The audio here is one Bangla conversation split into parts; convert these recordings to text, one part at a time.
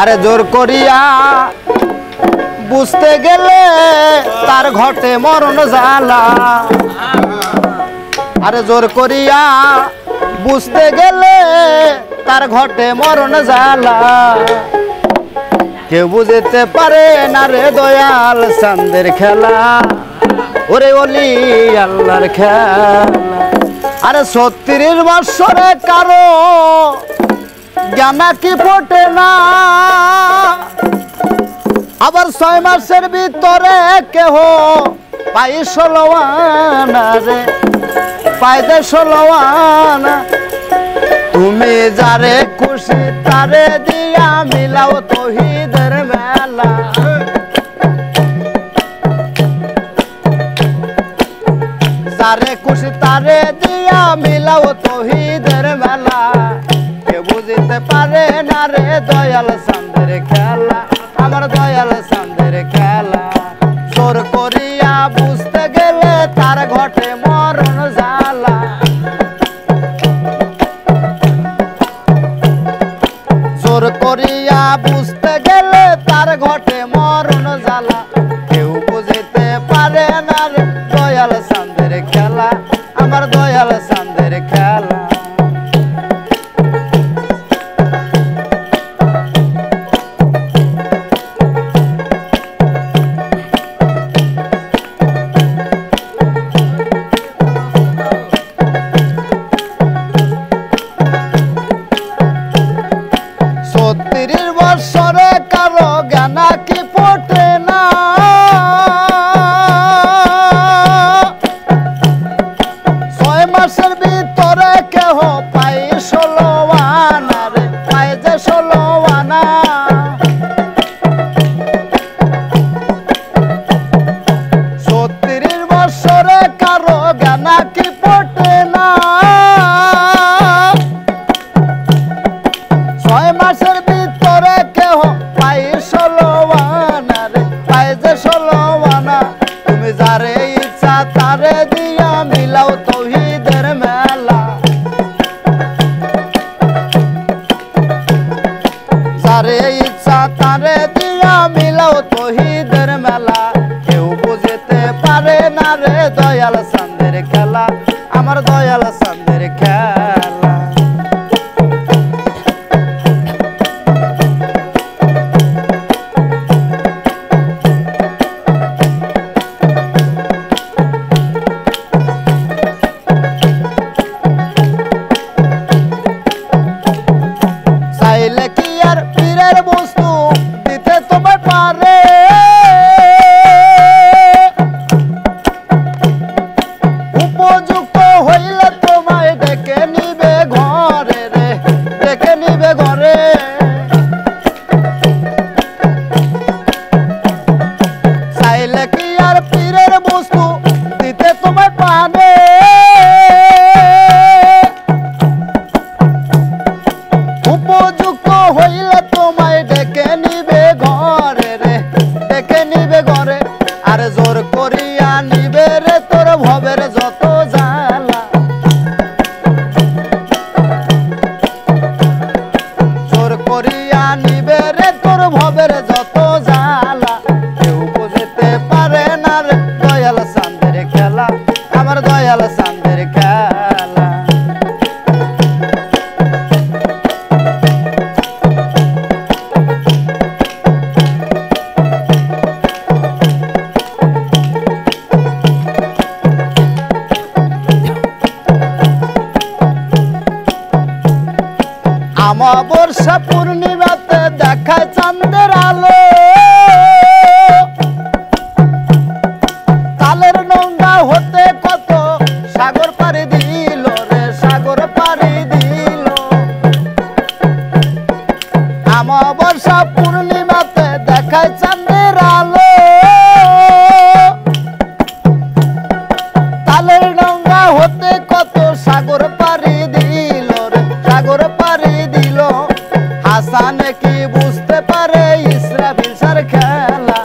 আরে জোর করিয়া বুঝতে গেলে তার ঘটে মরণ জ্বালা। আরে জোর করিয়া বুঝতে গেলে তার ঘটে মরণ জ্বালা। কেউ বুঝতে পারে না রে দয়াল চাঁদের খেলা, ওরে ওলি আল্লাহর খেলা। আরে 36 বৎসরে কারো জ্ঞানা কি ফোটে না, আবার 6 মাসের ভিতরে কেহ পাই 16 আনা রে, পাইতে 16 আনা। তুমি যারে খুশি তারে দিয়া মিলাও তৌহিদের মেলা। যারে খুশি তারে দিয়া মিলাও তৌহিদের মেলা। কে বুঝিতে পারে না রে দয়াল চাঁদের খেলা, আমার দয়াল চাঁদের খেলা। জোর করিয়া বুঝতে গেলে তার ঘটে মরণ জ্বালা। জোর করিয়া বুঝতে গেলে তার ঘটে মরণ জ্বালা। কেউ বুঝিতে পারে না রে দয়াল চাঁদের খেলা, আমার দয়াল চাঁদের খেলা। বৎসরে কারো জ্ঞানা কি ফোটে না, ছয় মাসের ভিতরে কেহ পাই 16 আনা রে, পাই যে 16 আনা। ছত্রিশ বৎসরে কারো জ্ঞানা কি ফোটে না, 6 মাসের ভিতরে কেহ পাই 16 আনা রে, পাই যে 16 আনা। তুমি যারে ইচ্ছা তারে দিয়া মিলাও তৌহিদের মেলা। যারে ইচ্ছা তারে দিয়া মিলাও তৌহিদের মেলা। কেউ বুঝতে পারে না রে দয়াল চাঁদের খেলা, আমার দয়াল চাঁদের খেলা। চাইলে কি আর পীরের বস্তু দিতে তোমায় পারে, উপযুক্ত হইলে তোমায় ডেকে নিবে ঘরে রে, ডেকে নিবে ঘরে। চাইলে কি আর পীরের বস্তু দিতে তোমায় পারে, উপযুক্ত হইলে তোমায় ডেকে নিবে ঘরে রে, ডেকে নিবে ঘরে। আরে জোর করিয়া নিবে রে তোর ভবের যত জ্বালা। জোর করিয়া নিবে রে তোর ভবের যত জ্বালা। কেউ বুঝতে পারে না রে দয়াল চাঁদের খেলা, আমার দয়াল চাঁদের খেলা। অমাবস্যা পূর্ণিমাতে দেখায় চাঁদের আলো, তালের নৌকা হতে কত সাগর পাড়ি দিল রে, সাগর পাড়ি দিল। অমাবস্যা পূর্ণিমাতে দেখায় চাঁদের আলো, তালের নৌকা হতে কত সাগর পাড়ি দিল রে, সাগর পাড়ি দিল। হাসানে কি বুঝতে পারে ইসরাফিল সার খেলা,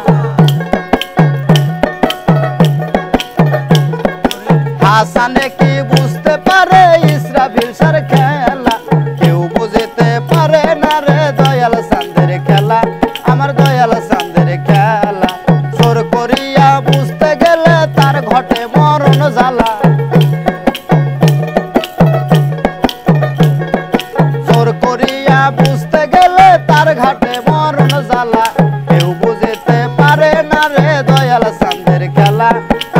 হাসানে কি বুঝতে পারে ইসরাফিল সার খেলা। কেউ বুঝতে পারে না রে দয়াল চাঁদের খেলা। দয়াল চাঁদের খেলা,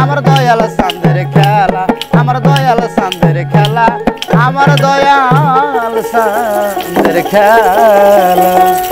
আমার দয়াল চাঁদের খেলা, আমার দয়াল চাঁদের খেলা, আমার দয়াল চাঁদের খেলা।